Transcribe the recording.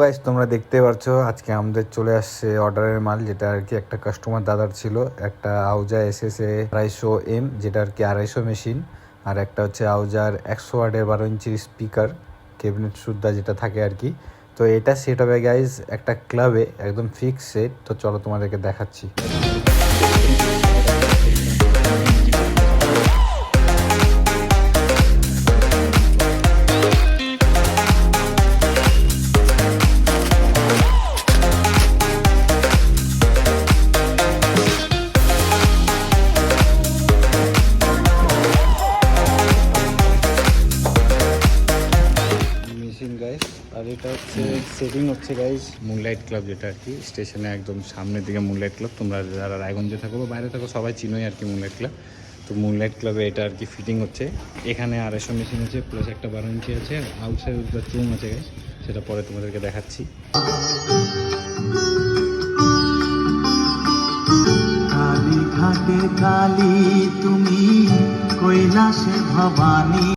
Guys তোমরা দেখতে পাচ্ছ আজকে আমাদের চলে আসছে অর্ডারের মাল, যেটা আর কি একটা কাস্টমার দাদার ছিল। একটা আউজা এসএসএ 250M, যেটা আর কি 250 মেশিন, আর একটা হচ্ছে আউজার 100 ওয়াটের 12 ইঞ্চির স্পিকার ক্যাবিনেট সুদ্ধা যেটা থাকে আর কি। তো এটা সেট হবে গাইজ একটা ক্লাবে, একদম ফিক্স সেট। তো চলো তোমাদেরকে দেখাচ্ছি। আর এটা হচ্ছে সেটিং হচ্ছে গাইজ মুনলাইট ক্লাব, যেটা আর কি স্টেশনে একদম সামনের দিকে মুনলাইট ক্লাব। তোমরা যারা রায়গঞ্জে থাকো বা বাইরে থাকো সবাই চিনোই আর কি মুনলাইট ক্লাব। তো মুনলাইট ক্লাবে এটা আর কি ফিটিং হচ্ছে। এখানে 250 মেশিন আছে, প্লাস একটা 12 ইঞ্চি আছে, আর আউটসাইড একটা চুম আছে গাইজ, সেটা পরে তোমাদেরকে দেখাচ্ছি। কালী ঘাটে কালী তুমি কৈলাসে ভবানী।